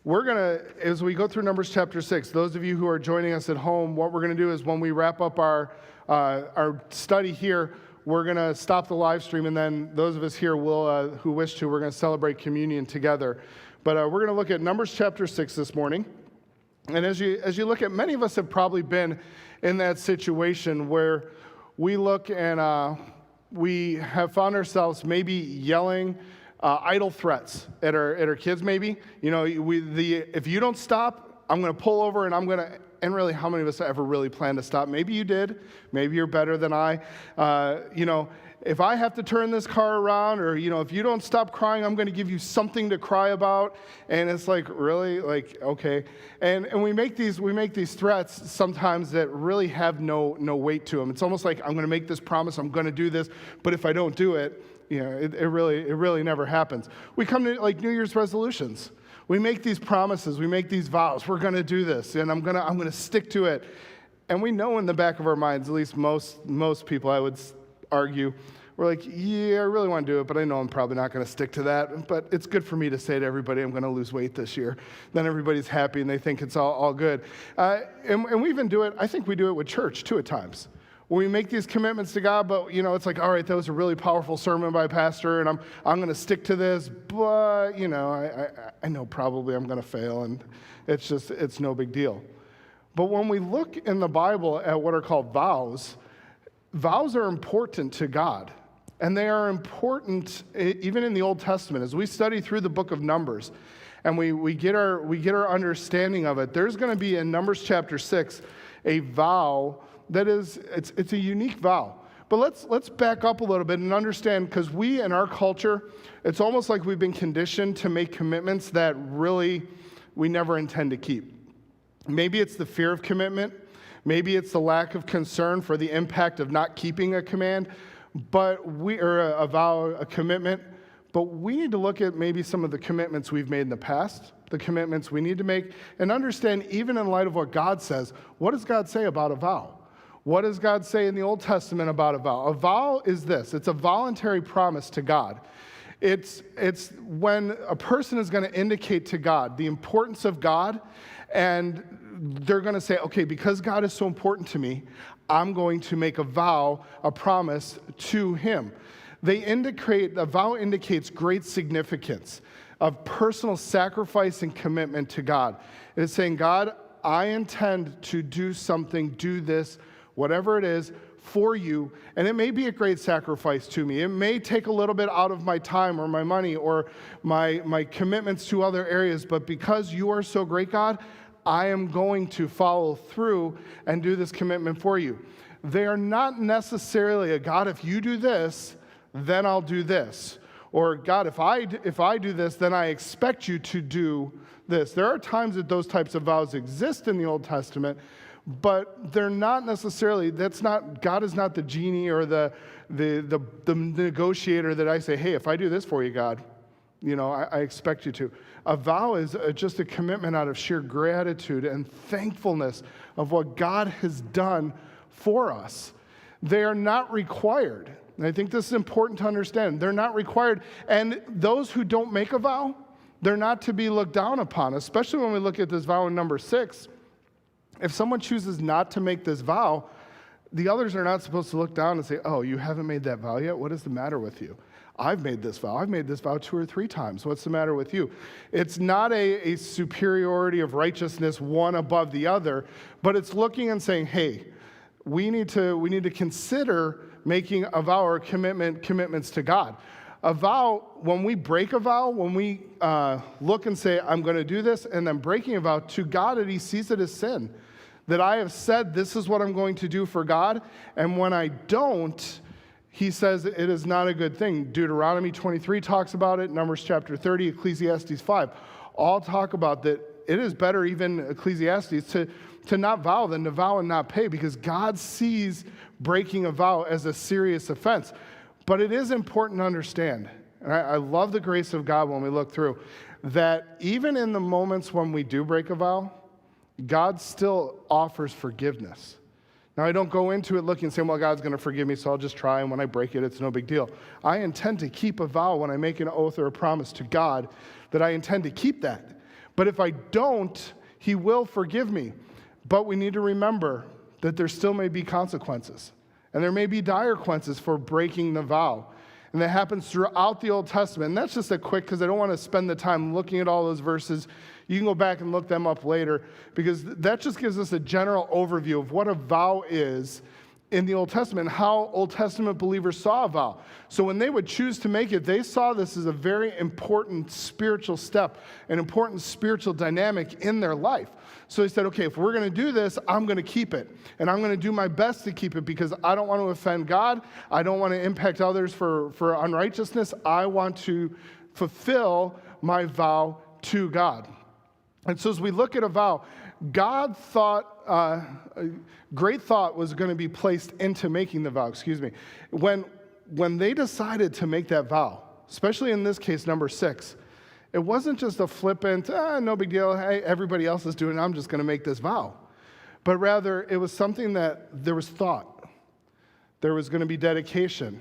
We're going to, as we go through Numbers chapter 6, those of you who are joining us at home, what we're going to do is when we wrap up our study here, we're going to stop the live stream, and then those of us here will, who wish to, we're going to celebrate communion together. But we're going to look at Numbers chapter 6 this morning. And as you look at, many of us have probably been in that situation where we look and we have found ourselves maybe yelling idle threats at our kids, maybe. You know, if you don't stop, I'm going to pull over and I'm going to, and really, how many of us ever really plan to stop? Maybe you did. Maybe you're better than I. If I have to turn this car around, or, if you don't stop crying, I'm going to give you something to cry about. And it's like, really? Like, okay. And we make these threats sometimes that really have no weight to them. It's almost like, I'm going to make this promise, I'm going to do this, but if I don't do it, it really never happens. We come to like New Year's resolutions. We make these promises, we make these vows. We're going to do this, and I'm going to stick to it. And we know in the back of our minds, at least most people, I would argue, we're like, yeah, I really want to do it, but I know I'm probably not going to stick to that. But it's good for me to say to everybody, I'm going to lose weight this year. Then everybody's happy and they think it's all good. And we even do it, I think we do it with church too at times. When we make these commitments to God, but it's like, all right, that was a really powerful sermon by pastor, and I'm going to stick to this, but I know probably I'm going to fail, and it's no big deal. But when we look in the Bible at what are called vows are important to God, and they are important even in the Old Testament. As we study through the book of Numbers, and we get our understanding of it, there's going to be in Numbers chapter 6 a vow that is, it's a unique vow. But let's back up a little bit and understand, because we in our culture, it's almost like we've been conditioned to make commitments that really we never intend to keep. Maybe it's the fear of commitment. Maybe it's the lack of concern for the impact of not keeping a command, a commitment. But we need to look at maybe some of the commitments we've made in the past, the commitments we need to make, and understand, even in light of what God says, what does God say about a vow? What does God say in the Old Testament about a vow? A vow is this. It's a voluntary promise to God. It's when a person is going to indicate to God the importance of God, and they're going to say, okay, because God is so important to me, I'm going to make a vow, a promise to Him. A vow indicates great significance of personal sacrifice and commitment to God. It's saying, God, I intend to do something, do this, whatever it is, for you, and it may be a great sacrifice to me. It may take a little bit out of my time or my money or my commitments to other areas, but because you are so great, God, I am going to follow through and do this commitment for you. They are not necessarily a, God, if you do this, then I'll do this. Or, God, if I do this, then I expect you to do this. There are times that those types of vows exist in the Old Testament, but they're not necessarily, God is not the genie or the negotiator that I say, hey, if I do this for you, God, I expect you to. A vow is just a commitment out of sheer gratitude and thankfulness of what God has done for us. They are not required. And I think this is important to understand. They're not required. And those who don't make a vow, they're not to be looked down upon, especially when we look at this vow in number 6. If someone chooses not to make this vow, the others are not supposed to look down and say, oh, you haven't made that vow yet? What is the matter with you? I've made this vow. I've made this vow 2 or 3 times. What's the matter with you? It's not a superiority of righteousness one above the other, but it's looking and saying, hey, we need to consider making a vow or commitments to God. A vow, when we break a vow, when we look and say, I'm going to do this, and then breaking a vow to God, He sees it as sin. That I have said, this is what I'm going to do for God, and when I don't, He says it is not a good thing. Deuteronomy 23 talks about it, Numbers chapter 30, Ecclesiastes 5. All talk about that it is better, even Ecclesiastes, to not vow than to vow and not pay, because God sees breaking a vow as a serious offense. But it is important to understand, and I love the grace of God when we look through, that even in the moments when we do break a vow, God still offers forgiveness. Now, I don't go into it looking and saying, well, God's going to forgive me, so I'll just try, and when I break it, it's no big deal. I intend to keep a vow when I make an oath or a promise to God that I intend to keep that. But if I don't, he will forgive me. But we need to remember that there still may be consequences. And there may be dire consequences for breaking the vow. And that happens throughout the Old Testament. And that's just a quick, because I don't want to spend the time looking at all those verses. You can go back and look them up later, because that just gives us a general overview of what a vow is in the Old Testament, and how Old Testament believers saw a vow. So when they would choose to make it, they saw this as a very important spiritual step, an important spiritual dynamic in their life. So they said, okay, if we're going to do this, I'm going to keep it. And I'm going to do my best to keep it, because I don't want to offend God. I don't want to impact others for unrighteousness. I want to fulfill my vow to God. And so as we look at a vow, God thought, great thought was going to be placed into making the vow, When they decided to make that vow, especially in this case, number 6, it wasn't just a flippant, no big deal, hey, everybody else is doing it, I'm just going to make this vow. But rather, it was something that there was thought. There was going to be dedication.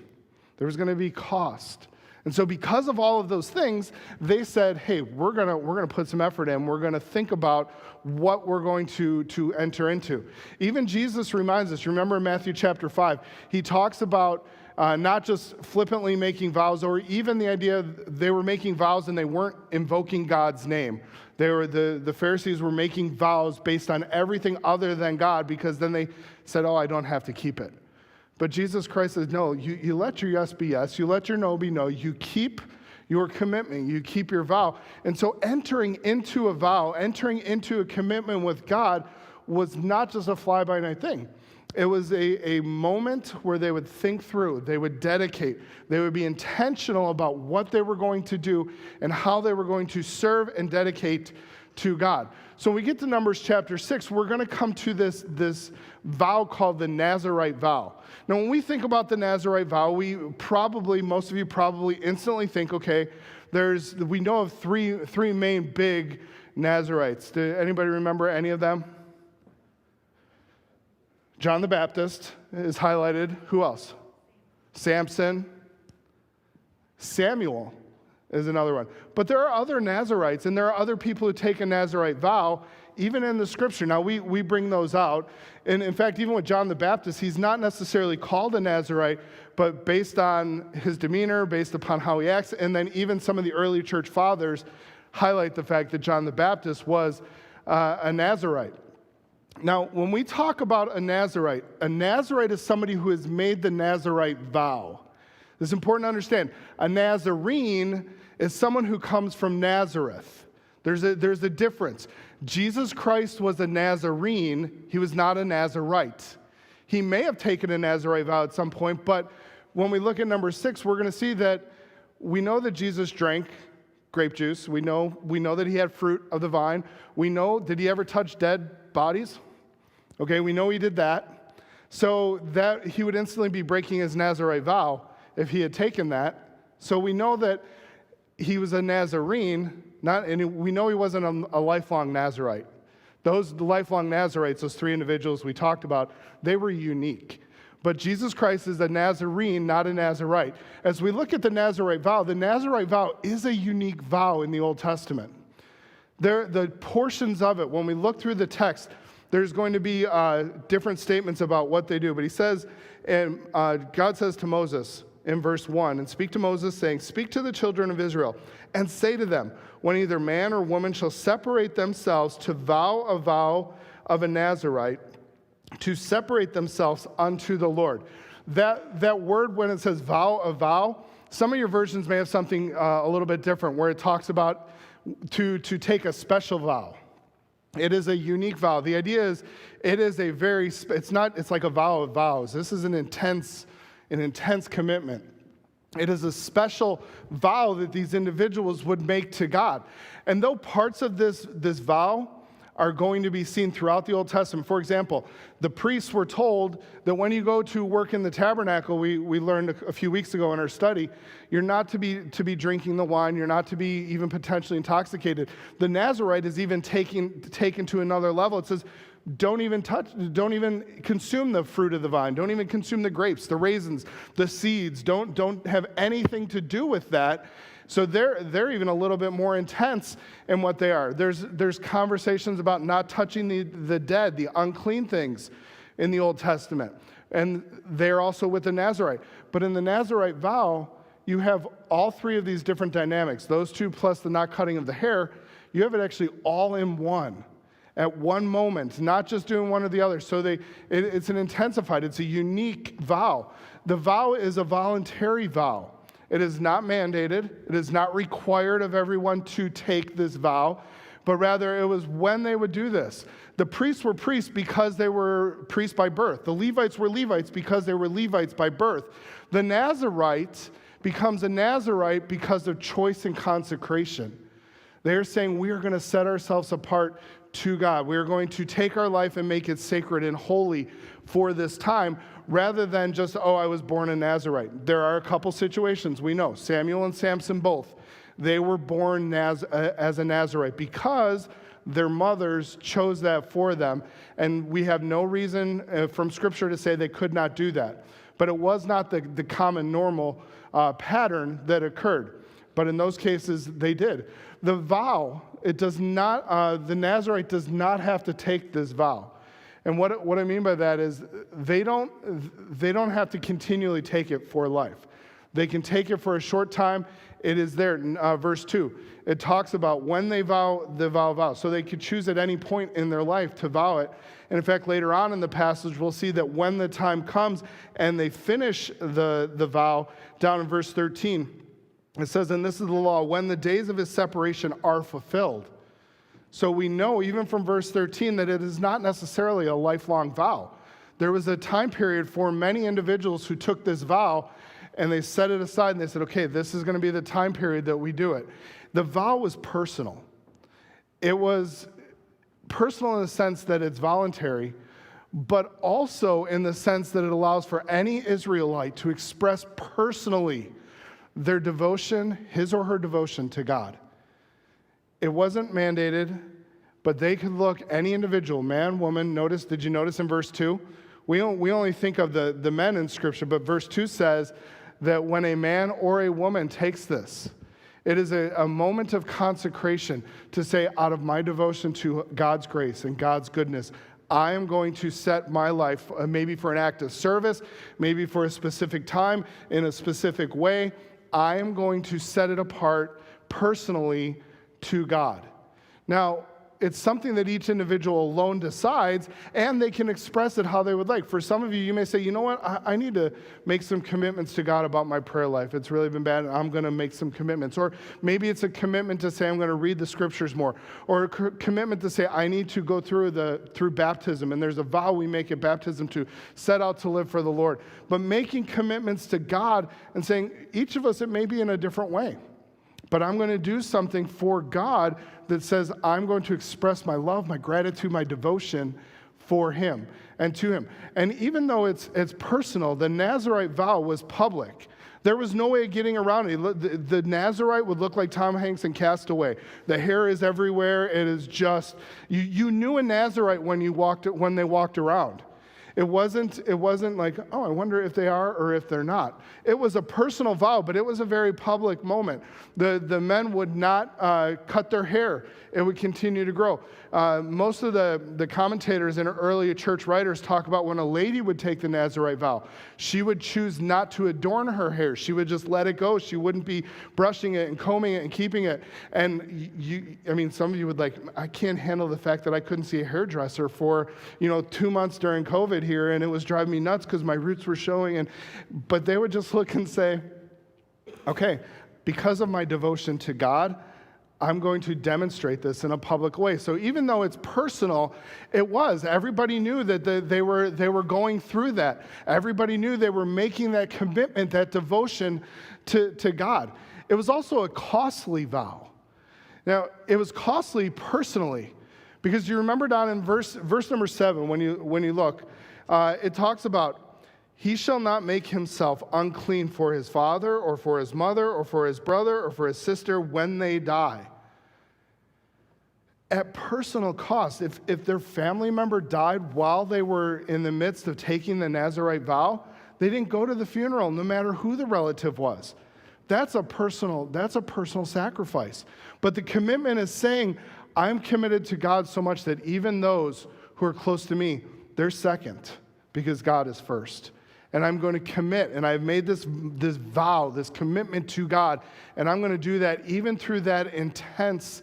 There was going to be cost. And so because of all of those things, they said, hey, we're gonna put some effort in. We're going to think about what we're going to enter into. Even Jesus reminds us, remember in Matthew chapter 5, he talks about not just flippantly making vows, or even the idea they were making vows and they weren't invoking God's name. The Pharisees were making vows based on everything other than God, because then they said, I don't have to keep it. But Jesus Christ says, no, you let your yes be yes, you let your no be no, you keep your commitment, you keep your vow. And so entering into a vow, entering into a commitment with God was not just a fly-by-night thing. It was a moment where they would think through, they would dedicate, they would be intentional about what they were going to do and how they were going to serve and dedicate to God. So when we get to Numbers chapter 6, we're going to come to this vow called the Nazirite vow. Now, when we think about the Nazirite vow, most of you probably instantly think, okay, we know of three main big Nazirites. Did anybody remember any of them? John the Baptist is highlighted. Who else? Samson. Samuel is another one. But there are other Nazirites, and there are other people who take a Nazirite vow, even in the Scripture. Now, we bring those out. And in fact, even with John the Baptist, he's not necessarily called a Nazirite, but based on his demeanor, based upon how he acts, and then even some of the early church fathers highlight the fact that John the Baptist was a Nazirite. Now, when we talk about a Nazirite is somebody who has made the Nazirite vow. It's important to understand. A Nazarene is someone who comes from Nazareth. There's a difference. Jesus Christ was a Nazarene. He was not a Nazirite. He may have taken a Nazirite vow at some point, but when we look at number 6, we're going to see that we know that Jesus drank grape juice. We know that he had fruit of the vine. We know, did he ever touch dead bodies? Okay, we know he did that. So that he would instantly be breaking his Nazirite vow if he had taken that. So we know that he was a Nazarene, and we know he wasn't a lifelong Nazirite. Those lifelong Nazirites, those 3 individuals we talked about, they were unique. But Jesus Christ is a Nazarene, not a Nazirite. As we look at the Nazirite vow is a unique vow in the Old Testament. The portions of it, when we look through the text, there's going to be different statements about what they do. But he says, and God says to Moses in verse 1, and speak to Moses, saying, speak to the children of Israel, and say to them, when either man or woman shall separate themselves to vow a vow of a Nazirite, to separate themselves unto the Lord. That word, when it says vow a vow, some of your versions may have something a little bit different, where it talks about to take a special vow. It is a unique vow. The idea is, it's like a vow of vows. This is an intense commitment. It is a special vow that these individuals would make to God. And though parts of this vow are going to be seen throughout the Old Testament. For example, the priests were told that when you go to work in the tabernacle, we learned a few weeks ago in our study, you're not to be drinking the wine, you're not to be even potentially intoxicated. The Nazirite is even taken to another level. It says, don't even consume the fruit of the vine, don't even consume the grapes, the raisins, the seeds, don't have anything to do with that. So they're even a little bit more intense in what they are. There's conversations about not touching the dead, the unclean things in the Old Testament. And they're also with the Nazirite. But in the Nazirite vow, you have all three of these different dynamics. Those two plus the not cutting of the hair, you have it actually all in one at one moment, not just doing one or the other. So it's an intensified, it's a unique vow. The vow is a voluntary vow. It is not mandated. It is not required of everyone to take this vow, but rather it was when they would do this. The priests were priests because they were priests by birth. The Levites were Levites because they were Levites by birth. The Nazirite becomes a Nazirite because of choice and consecration. They're saying we are going to set ourselves apart to God. We are going to take our life and make it sacred and holy for this time, rather than just, oh, I was born a Nazirite. There are a couple situations we know. Samuel and Samson both. They were born as a Nazirite because their mothers chose that for them, and we have no reason from Scripture to say they could not do that. But it was not the common, normal pattern that occurred. But in those cases, they did. The vow, it does not, the Nazirite does not have to take this vow. And what I mean by that is they don't have to continually take it for life. They can take it for a short time. It is there. Verse 2, it talks about when they vow the vow. So they could choose at any point in their life to vow it. And in fact, later on in the passage, we'll see that when the time comes and they finish the vow, down in verse 13, it says, and this is the law, when the days of his separation are fulfilled. So we know, even from verse 13, that it is not necessarily a lifelong vow. There was a time period for many individuals who took this vow, and they set it aside, and they said, okay, this is going to be the time period that we do it. The vow was personal. It was personal in the sense that it's voluntary, but also in the sense that it allows for any Israelite to express personally their devotion, his or her devotion to God. It wasn't mandated, but they could look, any individual, man, woman. Did you notice in verse 2? We only think of the men in Scripture, but verse 2 says that when a man or a woman takes this, it is a moment of consecration to say, out of my devotion to God's grace and God's goodness, I am going to set my life, maybe for an act of service, maybe for a specific time, in a specific way. I am going to set it apart personally to God. Now, it's something that each individual alone decides, and they can express it how they would like. For some of you, you may say, you know what, I need to make some commitments to God about my prayer life. It's really been bad, and I'm going to make some commitments. Or maybe it's a commitment to say I'm going to read the Scriptures more. Or a commitment to say I need to go through baptism, and there's a vow we make at baptism to set out to live for the Lord. But making commitments to God and saying, each of us, it may be in a different way. But I'm going to do something for God that says I'm going to express my love, my gratitude, my devotion for him and to him. And even though it's personal, the Nazirite vow was public. There was no way of getting around it. The Nazirite would look like Tom Hanks in Castaway. The hair is everywhere. It is just, you knew a Nazirite when they walked around. It wasn't like, oh, I wonder if they are or if they're not. It was a personal vow, but it was a very public moment. The men would not cut their hair. It would continue to grow. Most of the commentators and early church writers talk about when a lady would take the Nazirite vow, she would choose not to adorn her hair. She would just let it go. She wouldn't be brushing it and combing it and keeping it. And some of you would like, I can't handle the fact that I couldn't see a hairdresser for 2 months during COVID here, and it was driving me nuts because my roots were showing. But they would just look and say, okay, because of my devotion to God, I'm going to demonstrate this in a public way. So even though it's personal, it was. Everybody knew that they were going through that. Everybody knew they were making that commitment, that devotion to God. It was also a costly vow. Now, it was costly personally, because you remember down in verse number 7, when you look, it talks about, he shall not make himself unclean for his father or for his mother or for his brother or for his sister when they die. At personal cost, if their family member died while they were in the midst of taking the Nazirite vow, they didn't go to the funeral no matter who the relative was. That's a personal sacrifice. But the commitment is saying, I'm committed to God so much that even those who are close to me, they're second because God is first. And I'm going to commit, and I've made this vow, this commitment to God, and I'm going to do that even through that intense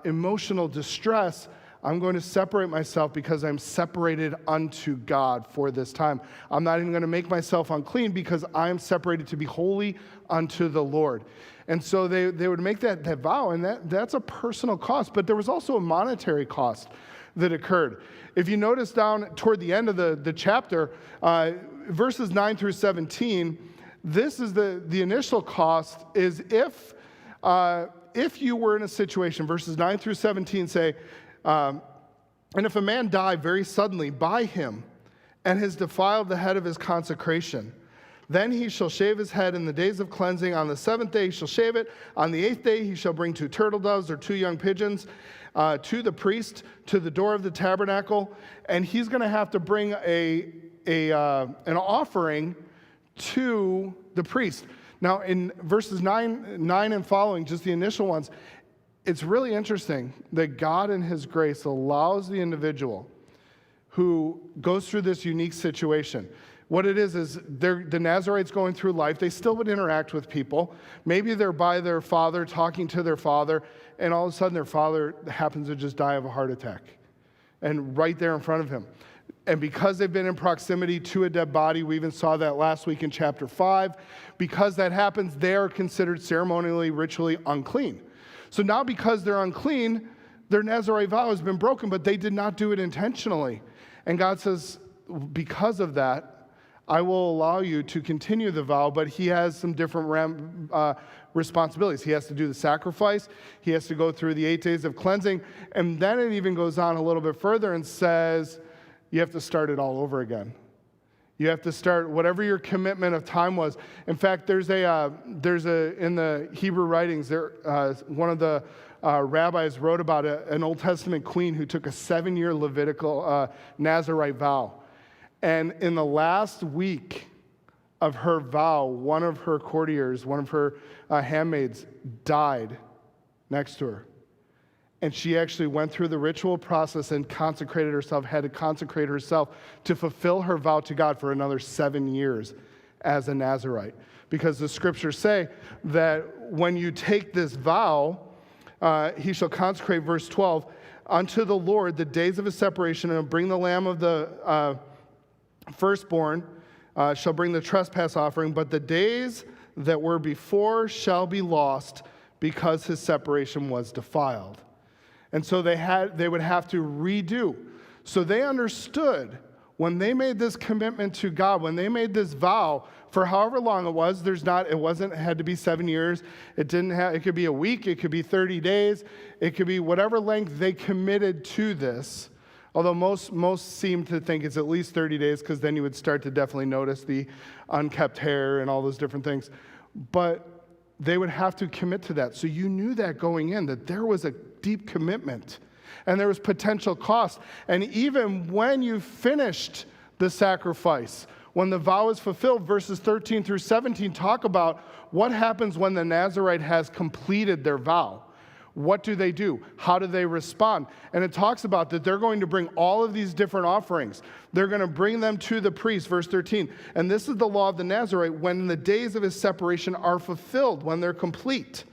emotional distress. I'm going to separate myself because I'm separated unto God for this time. I'm not even going to make myself unclean because I'm separated to be holy unto the Lord. And so they would make that vow, and that's a personal cost. But there was also a monetary cost that occurred. If you notice down toward the end of the chapter, verses 9 through 17, this is the initial cost is if you were in a situation, verses 9 through 17 say, and if a man die very suddenly by him and has defiled the head of his consecration, then he shall shave his head in the days of cleansing. On the 7th day he shall shave it. On the 8th day he shall bring 2 turtle doves or 2 young pigeons to the priest to the door of the tabernacle. And he's going to have to bring an offering to the priest. Now in verses 9 and following, just the initial ones, it's really interesting that God in his grace allows the individual who goes through this unique situation. What it is the Nazarites going through life, they still would interact with people. Maybe they're by their father, talking to their father, and all of a sudden their father happens to just die of a heart attack. And right there in front of him. And because they've been in proximity to a dead body, we even saw that last week in chapter 5, because that happens, they are considered ceremonially, ritually unclean. So now because they're unclean, their Nazarite vow has been broken, but they did not do it intentionally. And God says, because of that, I will allow you to continue the vow, but he has some different responsibilities. He has to do the sacrifice. He has to go through the 8 days of cleansing. And then it even goes on a little bit further and says, you have to start it all over again. You have to start whatever your commitment of time was. In fact, there's a in the Hebrew writings, one of the rabbis wrote about an Old Testament queen who took a 7-year Levitical Nazarite vow. And in the last week of her vow, one of her courtiers, one of her handmaids, died next to her. And she actually went through the ritual process and consecrated herself, had to consecrate herself to fulfill her vow to God for another 7 years as a Nazarite. Because the scriptures say that when you take this vow, he shall consecrate, verse 12, unto the Lord the days of his separation, and bring the lamb of the firstborn, shall bring the trespass offering, but the days that were before shall be lost because his separation was defiled. And so they would have to redo. So they understood when they made this commitment to God, when they made this vow for however long it was, it had to be 7 years. It could be a week, it could be 30 days, it could be whatever length they committed to this. Although most seem to think it's at least 30 days, because then you would start to definitely notice the unkept hair and all those different things. But they would have to commit to that. So you knew that going in, that there was a deep commitment and there was potential cost. And even when you finished the sacrifice, when the vow is fulfilled, verses 13 through 17 talk about what happens when the Nazarite has completed their vow. What do they do? How do they respond? And it talks about that they're going to bring all of these different offerings. They're going to bring them to the priest, verse 13. And this is the law of the Nazarite when the days of his separation are fulfilled, when they're complete.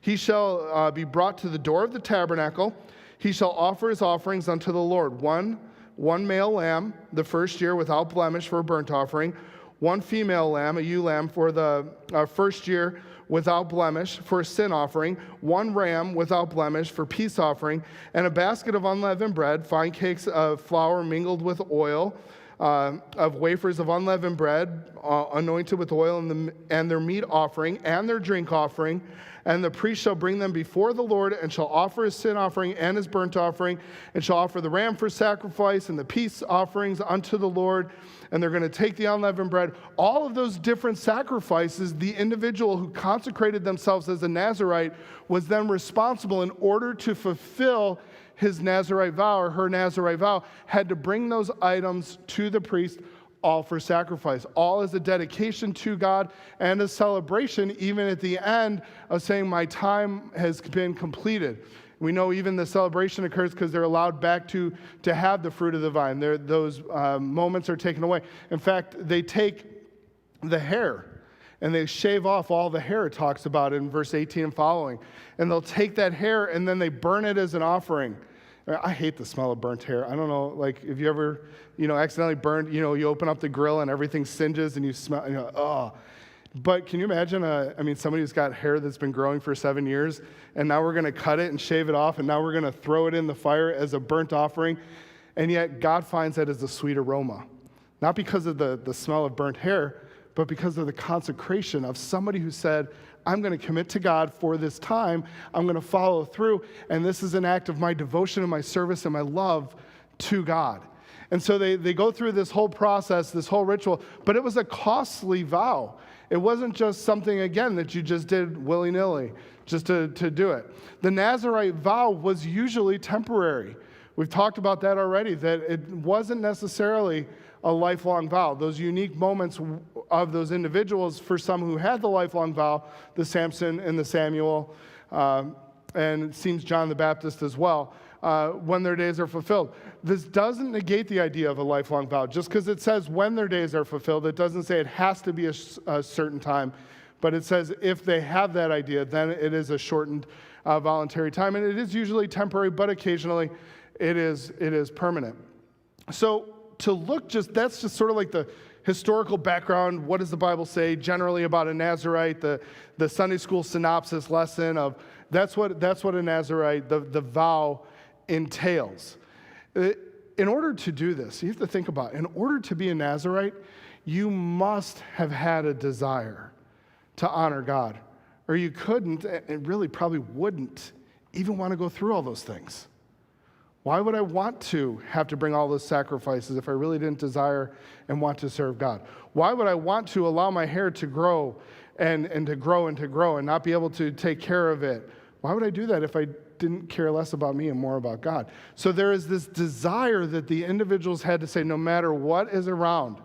He shall be brought to the door of the tabernacle. He shall offer his offerings unto the Lord. One male lamb, the first year without blemish for a burnt offering. One female lamb, a ewe lamb for the first year without blemish for a sin offering, 1 ram without blemish for peace offering, and a basket of unleavened bread, fine cakes of flour mingled with oil, of wafers of unleavened bread, anointed with oil, and their meat offering, and their drink offering. And the priest shall bring them before the Lord, and shall offer his sin offering and his burnt offering, and shall offer the ram for sacrifice and the peace offerings unto the Lord. And they're going to take the unleavened bread. All of those different sacrifices, the individual who consecrated themselves as a Nazarite was then responsible in order to fulfill his Nazarite vow or her Nazarite vow, had to bring those items to the priest. all for sacrifice. All is a dedication to God and a celebration, even at the end of saying, my time has been completed. We know even the celebration occurs because they're allowed back to have the fruit of the vine. Those moments are taken away. In fact, they take the hair and they shave off all the hair, it talks about in verse 18 and following. And they'll take that hair and then they burn it as an offering. I hate the smell of burnt hair. I don't know, like if you ever, accidentally burned, you open up the grill and everything singes and you smell, oh. But can you imagine, somebody who's got hair that's been growing for 7 years, and now we're going to cut it and shave it off, and now we're going to throw it in the fire as a burnt offering, and yet God finds that as a sweet aroma. Not because of the smell of burnt hair, but because of the consecration of somebody who said, I'm going to commit to God for this time, I'm going to follow through, and this is an act of my devotion and my service and my love to God. And so they go through this whole process, this whole ritual, but it was a costly vow. It wasn't just something, again, that you just did willy-nilly, just to do it. The Nazirite vow was usually temporary. We've talked about that already, that it wasn't necessarily a lifelong vow. Those unique moments of those individuals, for some who had the lifelong vow, the Samson and the Samuel, and it seems John the Baptist as well, when their days are fulfilled. This doesn't negate the idea of a lifelong vow. Just because it says when their days are fulfilled, it doesn't say it has to be a certain time, but it says if they have that idea, then it is a shortened voluntary time, and it is usually temporary, but occasionally it is permanent. So to look that's just sort of like the historical background. What does the Bible say generally about a Nazirite? The Sunday school synopsis lesson of that's what a Nazirite, the vow, entails. In order to do this, you have to think about it. In order to be a Nazirite, you must have had a desire to honor God, or you couldn't, and really probably wouldn't, even want to go through all those things. Why would I want to have to bring all those sacrifices if I really didn't desire and want to serve God? Why would I want to allow my hair to grow and to grow and to grow and not be able to take care of it? Why would I do that if I didn't care less about me and more about God? So there is this desire that the individuals had to say, no matter what is around,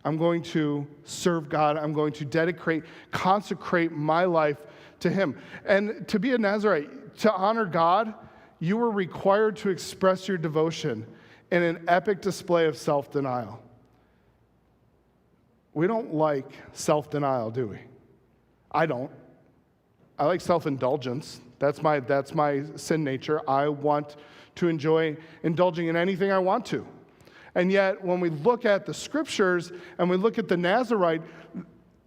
I'm going to serve God. I'm going to consecrate my life to Him. And to be a Nazirite, to honor God, you were required to express your devotion in an epic display of self-denial. We don't like self-denial, do we? I don't. I like self-indulgence. That's my sin nature. I want to enjoy indulging in anything I want to. And yet, when we look at the scriptures and we look at the Nazirite,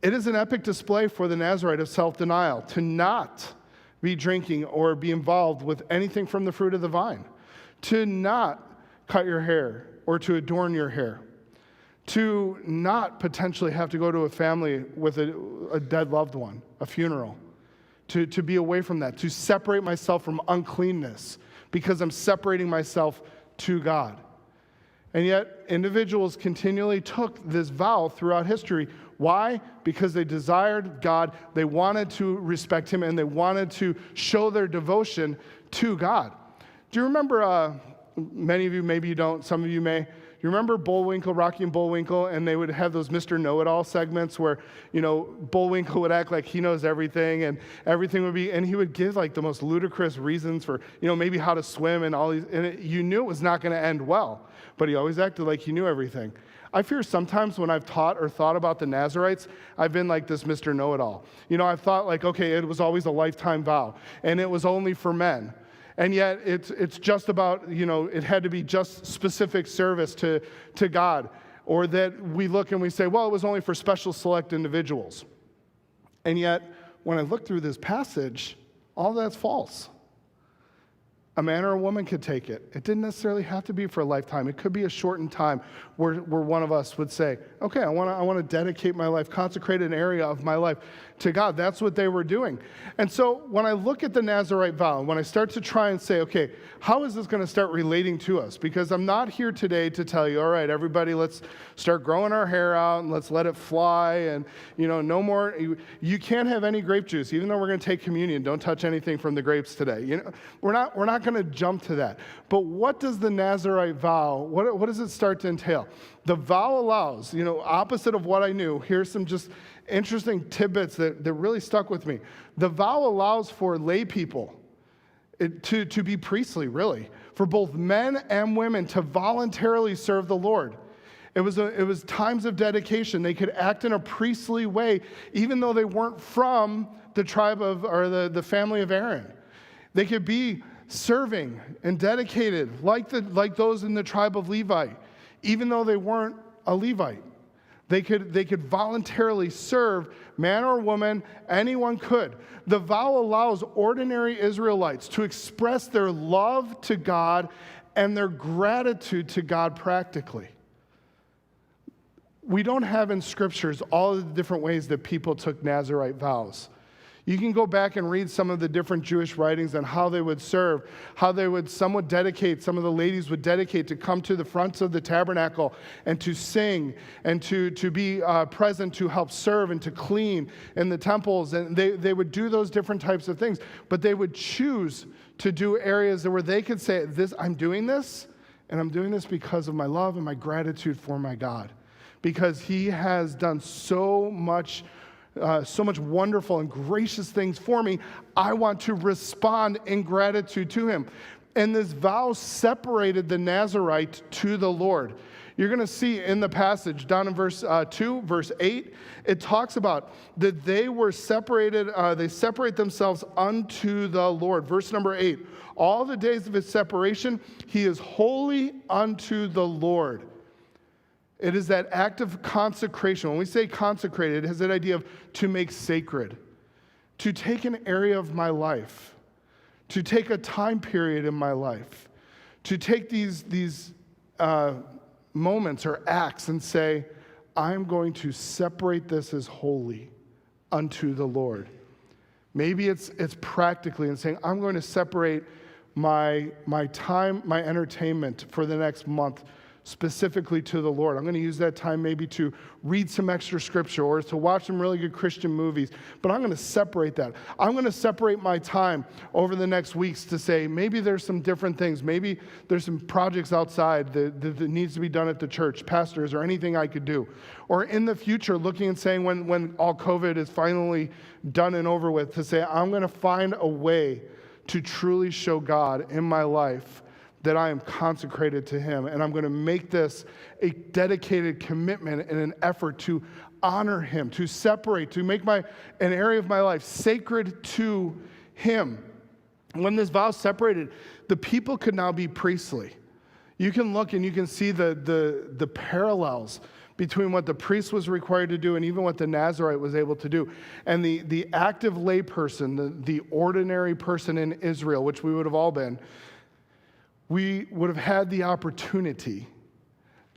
it is an epic display for the Nazirite of self-denial to not be drinking or be involved with anything from the fruit of the vine, to not cut your hair or to adorn your hair, to not potentially have to go to a family with a dead loved one, a funeral, to be away from that, to separate myself from uncleanness because I'm separating myself to God. And yet, individuals continually took this vow throughout history. Why? Because they desired God, they wanted to respect Him, and they wanted to show their devotion to God. Do you remember, many of you, maybe you don't, some of you may, you remember Bullwinkle, Rocky and Bullwinkle, and they would have those Mr. Know-It-All segments where, Bullwinkle would act like he knows everything, and everything would be, and he would give like the most ludicrous reasons for, maybe how to swim and all these, and you knew it was not going to end well, but he always acted like he knew everything. I fear sometimes when I've taught or thought about the Nazirites, I've been like this Mr. Know-It-All. I've thought like, okay, it was always a lifetime vow, and it was only for men. And yet it's just about, it had to be just specific service to God. Or that we look and we say, well, it was only for special select individuals. And yet, when I look through this passage, all that's false. A man or a woman could take it. It didn't necessarily have to be for a lifetime. It could be a shortened time where one of us would say, okay, I want to dedicate my life, consecrate an area of my life to God. That's what they were doing. And so when I look at the Nazirite vow, when I start to try and say, okay, how is this going to start relating to us? Because I'm not here today to tell you, all right, everybody, let's start growing our hair out and let's let it fly and, no more. You can't have any grape juice, even though we're going to take communion. Don't touch anything from the grapes today. We're not going going to jump to that. But what does the Nazirite vow, what does it start to entail? The vow allows, opposite of what I knew, here's some just interesting tidbits that really stuck with me. The vow allows for lay people to be priestly, really, for both men and women to voluntarily serve the Lord. It was times of dedication. They could act in a priestly way, even though they weren't from the tribe or the family of Aaron. They could be serving and dedicated like those in the tribe of Levi, even though they weren't a Levite. They could voluntarily serve, man or woman, anyone could. The vow allows ordinary Israelites to express their love to God and their gratitude to God practically. We don't have in scriptures all of the different ways that people took Nazirite vows. You can go back and read some of the different Jewish writings on how they would serve, some would dedicate, some of the ladies would dedicate to come to the front of the tabernacle and to sing and to be present to help serve and to clean in the temples. And they would do those different types of things, but they would choose to do areas where they could say, I'm doing this, and I'm doing this because of my love and my gratitude for my God. Because he has done so much wonderful and gracious things for me, I want to respond in gratitude to him. And this vow separated the Nazirite to the Lord. You're going to see in the passage down in verse 2, verse 8, it talks about that they were separated, they separate themselves unto the Lord. Verse number 8, all the days of his separation, he is holy unto the Lord. It is that act of consecration. When we say consecrated, it has that idea of to make sacred, to take an area of my life, to take a time period in my life, to take these moments or acts and say, I'm going to separate this as holy unto the Lord. Maybe it's practically in saying, I'm going to separate my time, my entertainment for the next month specifically to the Lord. I'm going to use that time maybe to read some extra scripture or to watch some really good Christian movies, but I'm going to separate that. I'm going to separate my time over the next weeks to say maybe there's some different things. Maybe there's some projects outside that needs to be done at the church, pastors, or anything I could do. Or in the future, looking and saying when all COVID is finally done and over with, to say I'm going to find a way to truly show God in my life that I am consecrated to him, and I'm going to make this a dedicated commitment and an effort to honor him, to separate, to make an area of my life sacred to him. When this vow separated, the people could now be priestly. You can look and you can see the parallels between what the priest was required to do and even what the Nazirite was able to do. And the active lay person, the ordinary person in Israel, which we would have all been, we would have had the opportunity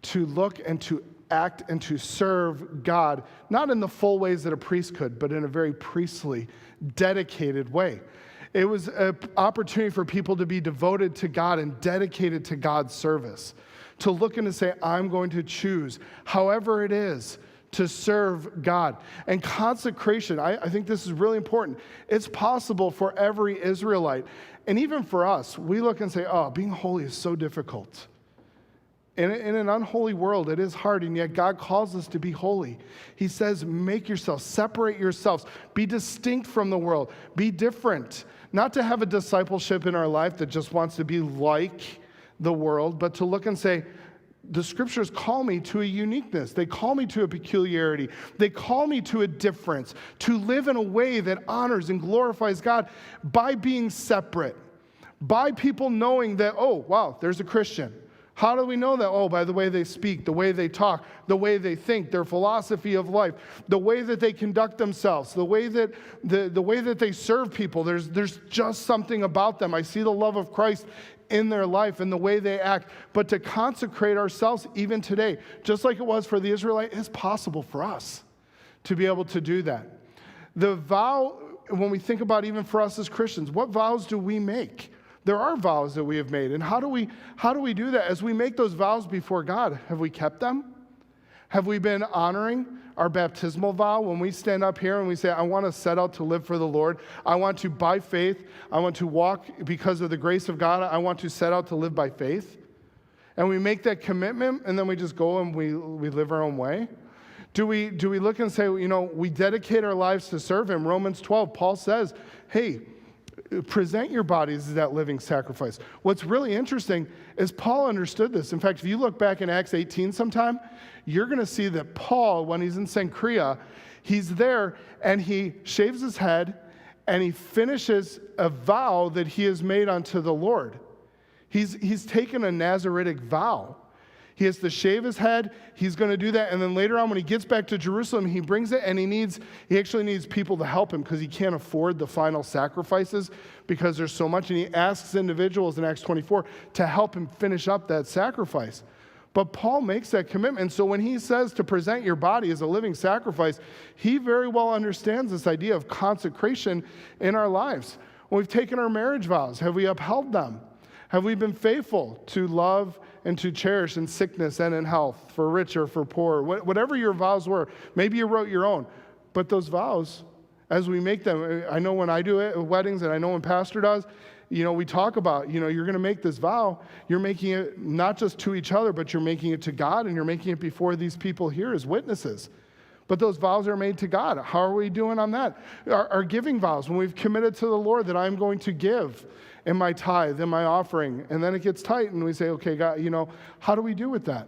to look and to act and to serve God, not in the full ways that a priest could, but in a very priestly, dedicated way. It was an opportunity for people to be devoted to God and dedicated to God's service, to look and to say, I'm going to choose, however it is, to serve God. And consecration, I think this is really important. It's possible for every Israelite. And even for us, we look and say, being holy is so difficult. In an unholy world, it is hard, and yet God calls us to be holy. He says, make yourselves, separate yourselves, be distinct from the world, be different. Not to have a discipleship in our life that just wants to be like the world, but to look and say, the scriptures call me to a uniqueness. They call me to a peculiarity. They call me to a difference, to live in a way that honors and glorifies God by being separate, by people knowing that, oh, wow, there's a Christian. How do we know that? Oh, by the way they speak, the way they talk, the way they think, their philosophy of life, the way that they conduct themselves, the way that they serve people. There's just something about them. I see the love of Christ in their life and the way they act. But to consecrate ourselves even today, just like it was for the Israelite, it's possible for us to be able to do that. The vow, when we think about even for us as Christians, what vows do we make? There are vows that we have made. And how do we do that? As we make those vows before God, have we kept them? Have we been honoring our baptismal vow when we stand up here and we say, I want to set out to live for the Lord. I want to, by faith, I want to walk because of the grace of God. I want to set out to live by faith. And we make that commitment and then we just go and we live our own way. Do we look and say, we dedicate our lives to serve him? Romans 12, Paul says, hey, present your bodies as that living sacrifice. What's really interesting is Paul understood this. In fact, if you look back in Acts 18 sometime, you're going to see that Paul, when he's in Cenchrea, he's there and he shaves his head and he finishes a vow that he has made unto the Lord. He's taken a Nazaritic vow. He has to shave his head. He's going to do that. And then later on, when he gets back to Jerusalem, he brings it and he actually needs people to help him because he can't afford the final sacrifices because there's so much. And he asks individuals in Acts 24 to help him finish up that sacrifice. But Paul makes that commitment. So when he says to present your body as a living sacrifice, he very well understands this idea of consecration in our lives. When we've taken our marriage vows, have we upheld them? Have we been faithful to love and to cherish in sickness and in health, for rich or for poor? Whatever your vows were, maybe you wrote your own. But those vows, as we make them, I know when I do it at weddings and I know when Pastor does, we talk about, you're going to make this vow. You're making it not just to each other, but you're making it to God and you're making it before these people here as witnesses. But those vows are made to God. How are we doing on that? Our giving vows, when we've committed to the Lord that I'm going to give in my tithe, in my offering, and then it gets tight and we say, okay, God, how do we do with that?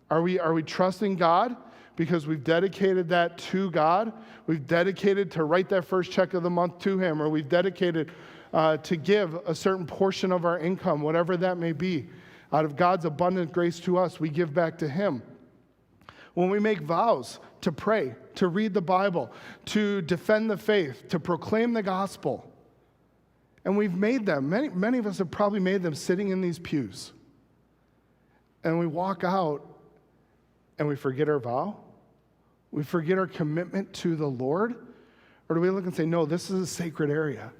Are we trusting God because we've dedicated that to God? We've dedicated to write that first check of the month to him, or we've dedicated to give a certain portion of our income, whatever that may be. Out of God's abundant grace to us, we give back to him. When we make vows to pray, to read the Bible, to defend the faith, to proclaim the gospel, and we've made them, many of us have probably made them sitting in these pews, and we walk out and we forget our vow? We forget our commitment to the Lord? Or do we look and say, no, this is a sacred area.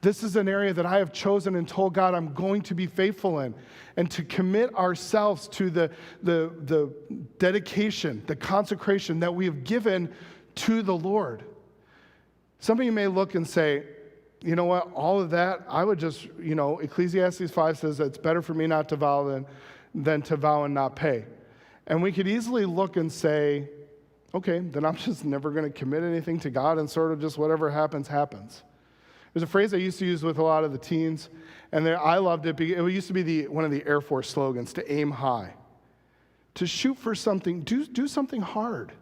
This is an area that I have chosen and told God I'm going to be faithful in, and to commit ourselves to the dedication, the consecration that we have given to the Lord. Some of you may look and say, you know what, all of that, I would just, Ecclesiastes 5 says it's better for me not to vow than to vow and not pay. And we could easily look and say, okay, then I'm just never going to commit anything to God and sort of just whatever happens, happens. There's a phrase I used to use with a lot of the teens, and I loved it. It used to be one of the Air Force slogans, to aim high. To shoot for something, do something hard.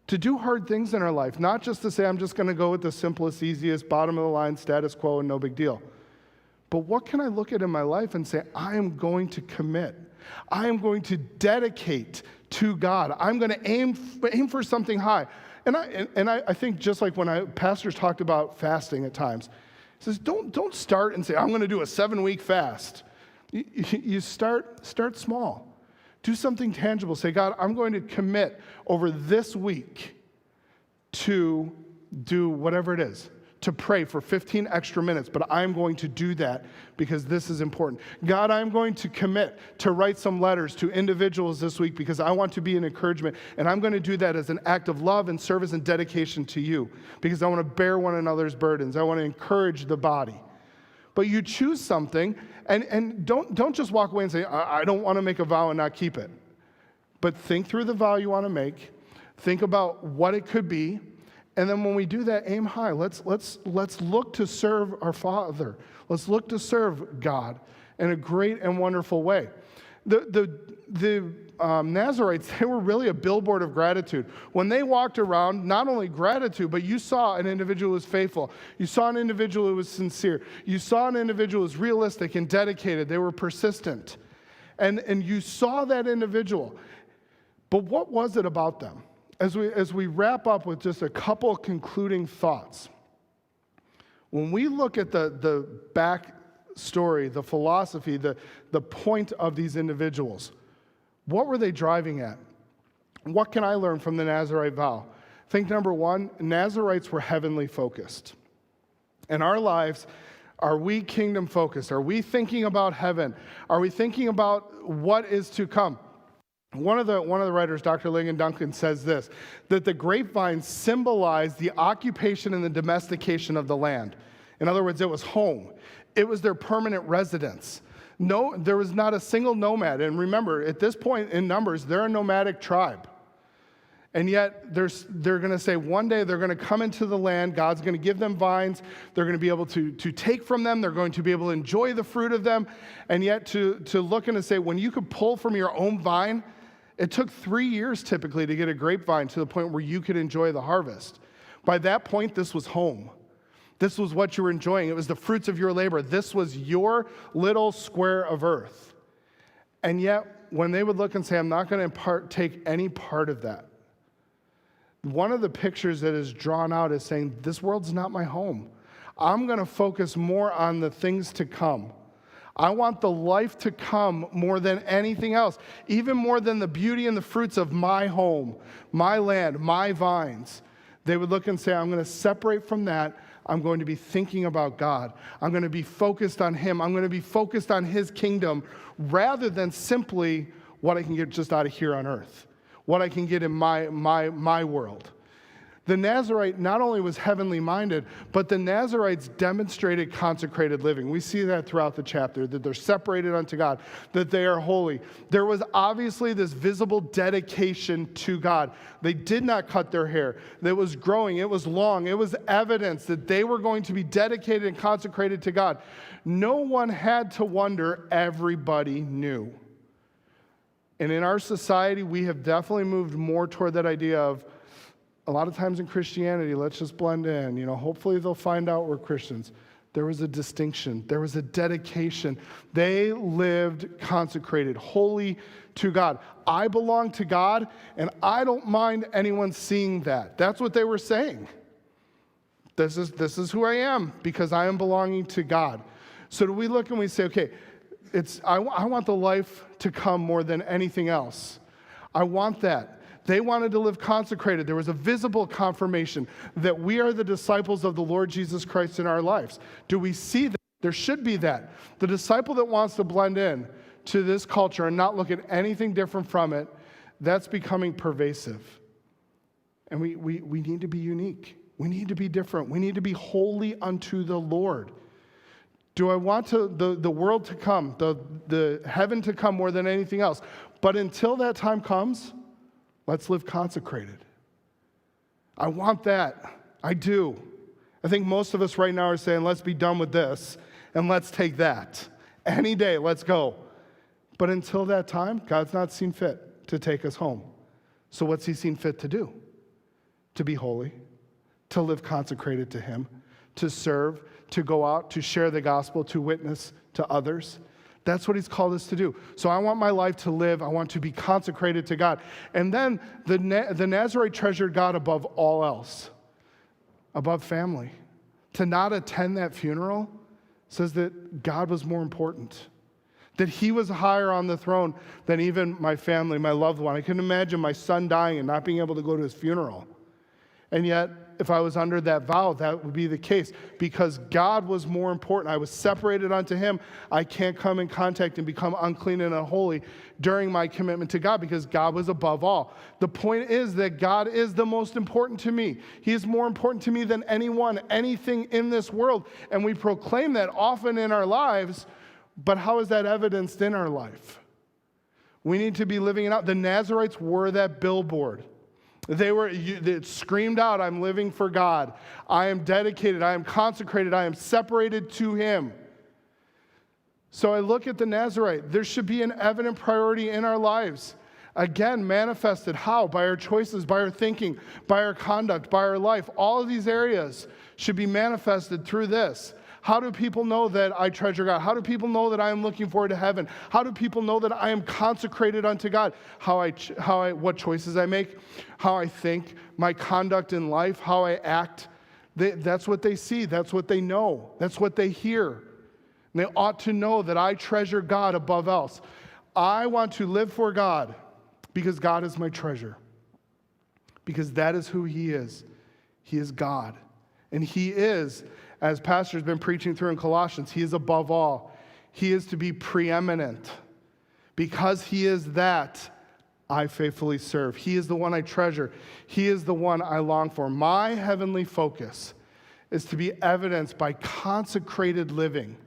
To do hard things in our life, not just to say, I'm just going to go with the simplest, easiest, bottom of the line, status quo, and no big deal. But what can I look at in my life and say, I am going to commit. I am going to dedicate to God. I'm going to aim for something high. And I think just like when pastors talked about fasting at times, he says, don't start and say, I'm going to do a 7-week fast. You start small. Do something tangible. Say, God, I'm going to commit over this week to do whatever it is, to pray for 15 extra minutes, but I'm going to do that because this is important. God, I'm going to commit to write some letters to individuals this week because I want to be an encouragement, and I'm going to do that as an act of love and service and dedication to you because I want to bear one another's burdens. I want to encourage the body. But you choose something, and don't just walk away and say, I don't want to make a vow and not keep it. But think through the vow you want to make. Think about what it could be. And then when we do that, aim high. Let's look to serve our Father. Let's look to serve God in a great and wonderful way. The Nazarites, they were really a billboard of gratitude. When they walked around, not only gratitude, but you saw an individual who was faithful. You saw an individual who was sincere. You saw an individual who was realistic and dedicated. They were persistent. And you saw that individual. But what was it about them? As we wrap up with just a couple concluding thoughts, when we look at the back story, the philosophy, the point of these individuals, what were they driving at? What can I learn from the Nazarite vow? I think number one, Nazarites were heavenly focused. In our lives, are we kingdom focused? Are we thinking about heaven? Are we thinking about what is to come? One of the writers, Dr. Ligon Duncan, says this, that the grapevine symbolized the occupation and the domestication of the land. In other words, it was home. It was their permanent residence. No, there was not a single nomad. And remember, at this point in Numbers, they're a nomadic tribe. And yet they're going to say one day they're going to come into the land. God's going to give them vines. They're going to be able to take from them. They're going to be able to enjoy the fruit of them. And yet to look and to say, when you could pull from your own vine, it took 3 years typically to get a grapevine to the point where you could enjoy the harvest. By that point, this was home. This was what you were enjoying. It was the fruits of your labor. This was your little square of earth. And yet, when they would look and say, I'm not going to take any part of that, one of the pictures that is drawn out is saying, this world's not my home. I'm going to focus more on the things to come. I want the life to come more than anything else, even more than the beauty and the fruits of my home, my land, my vines. They would look and say, I'm going to separate from that. I'm going to be thinking about God. I'm going to be focused on Him. I'm going to be focused on His kingdom rather than simply what I can get just out of here on earth, what I can get in my world. The Nazarite not only was heavenly minded, but the Nazarites demonstrated consecrated living. We see that throughout the chapter, that they're separated unto God, that they are holy. There was obviously this visible dedication to God. They did not cut their hair. It was growing. It was long. It was evidence that they were going to be dedicated and consecrated to God. No one had to wonder. Everybody knew. And in our society, we have definitely moved more toward that idea of, a lot of times in Christianity, let's just blend in. Hopefully they'll find out we're Christians. There was a distinction. There was a dedication. They lived consecrated, holy to God. I belong to God, and I don't mind anyone seeing that. That's what they were saying. This is who I am, because I am belonging to God. So do we look and we say, okay, I want the life to come more than anything else. I want that. They wanted to live consecrated. There was a visible confirmation that we are the disciples of the Lord Jesus Christ in our lives. Do we see that? There should be that. The disciple that wants to blend in to this culture and not look at anything different from it, that's becoming pervasive. And we need to be unique. We need to be different. We need to be holy unto the Lord. Do I want the world to come, the heaven to come more than anything else? But until that time comes, let's live consecrated. I want that. I do. I think most of us right now are saying, let's be done with this and let's take that. Any day, let's go. But until that time, God's not seen fit to take us home. So what's He seen fit to do? To be holy, to live consecrated to Him, to serve, to go out, to share the gospel, to witness to others. That's what He's called us to do. So I want my life to live. I want to be consecrated to God. And then the Nazarite treasured God above all else, above family. To not attend that funeral says that God was more important, that He was higher on the throne than even my family, my loved one. I can imagine my son dying and not being able to go to his funeral. And yet, if I was under that vow, that would be the case, because God was more important. I was separated unto Him. I can't come in contact and become unclean and unholy during my commitment to God, because God was above all. The point is that God is the most important to me. He is more important to me than anyone, anything in this world. And we proclaim that often in our lives, but how is that evidenced in our life? We need to be living it out. The Nazarites were that billboard. They screamed out, I'm living for God. I am dedicated. I am consecrated. I am separated to Him. So I look at the Nazarite. There should be an evident priority in our lives. Again, manifested how? By our choices, by our thinking, by our conduct, by our life. All of these areas should be manifested through this. How do people know that I treasure God? How do people know that I am looking forward to heaven? How do people know that I am consecrated unto God? What choices I make, how I think, my conduct in life, how I act. That's what they see. That's what they know. That's what they hear. And they ought to know that I treasure God above else. I want to live for God because God is my treasure. Because that is who He is. He is God. And He is, as Pastor's been preaching through in Colossians, He is above all. He is to be preeminent. Because He is that, I faithfully serve. He is the one I treasure. He is the one I long for. My heavenly focus is to be evidenced by consecrated living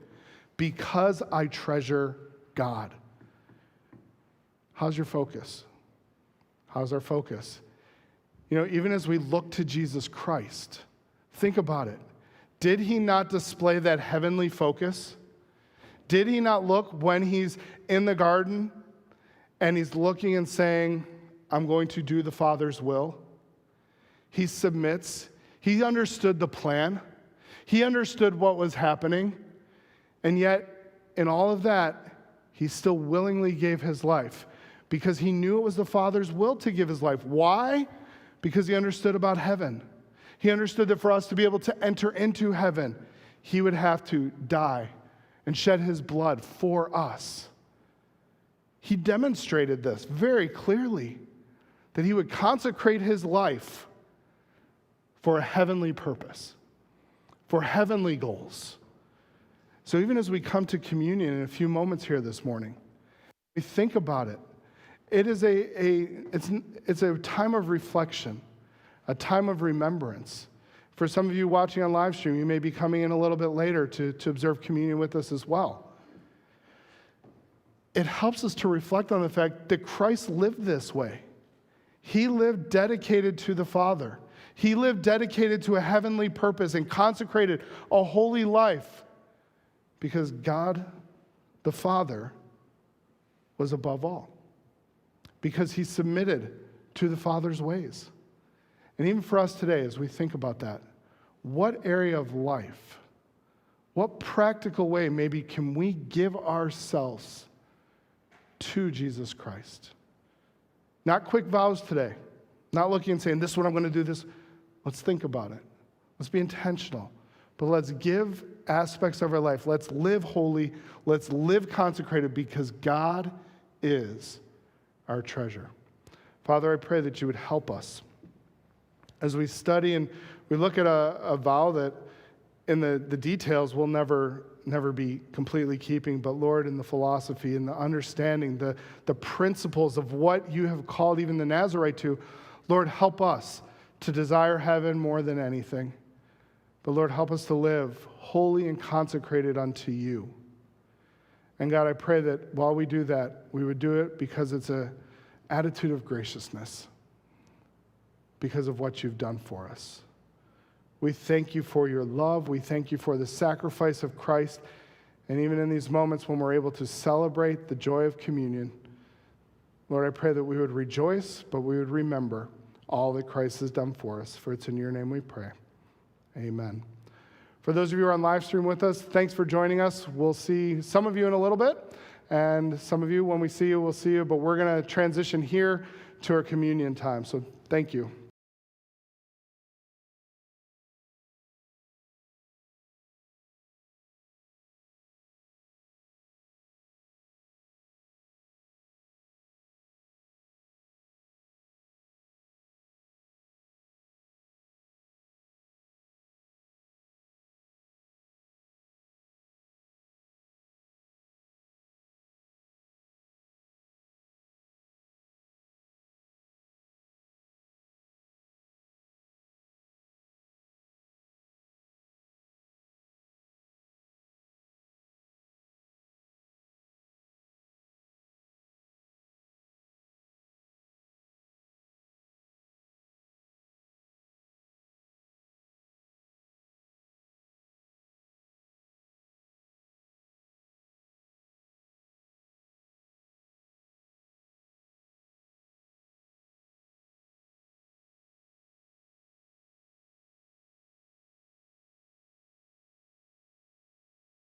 because I treasure God. How's your focus? How's our focus? You know, even as we look to Jesus Christ, think about it. Did he not display that heavenly focus? Did he not look when he's in the garden and he's looking and saying, I'm going to do the Father's will? He submits. He understood the plan. He understood what was happening. And yet, in all of that, he still willingly gave his life because he knew it was the Father's will to give his life. Why? Because he understood about heaven. He understood that for us to be able to enter into heaven, he would have to die and shed his blood for us. He demonstrated this very clearly, that he would consecrate his life for a heavenly purpose, for heavenly goals. So even as we come to communion in a few moments here this morning, we think about it. It is it's a time of reflection, a time of remembrance. For some of you watching on live stream, you may be coming in a little bit later to observe communion with us as well. It helps us to reflect on the fact that Christ lived this way. He lived dedicated to the Father. He lived dedicated to a heavenly purpose and consecrated a holy life because God, the Father, was above all. Because he submitted to the Father's ways. And even for us today, as we think about that, what area of life, what practical way maybe can we give ourselves to Jesus Christ? Not quick vows today. Not looking and saying, this is what I'm going to do this. Let's think about it. Let's be intentional. But let's give aspects of our life. Let's live holy. Let's live consecrated because God is our treasure. Father, I pray that you would help us as we study and we look at a vow that in the details we'll never be completely keeping, but Lord, in the philosophy and the understanding, the principles of what you have called even the Nazarite to, Lord, help us to desire heaven more than anything. But Lord, help us to live holy and consecrated unto you. And God, I pray that while we do that, we would do it because it's an attitude of graciousness, because of what you've done for us. We thank you for your love. We thank you for the sacrifice of Christ. And even in these moments when we're able to celebrate the joy of communion, Lord, I pray that we would rejoice, but we would remember all that Christ has done for us. For it's in your name we pray. Amen. For those of you who are on live stream with us, thanks for joining us. We'll see some of you in a little bit, and some of you, when we see you, we'll see you. But we're going to transition here to our communion time. So thank you.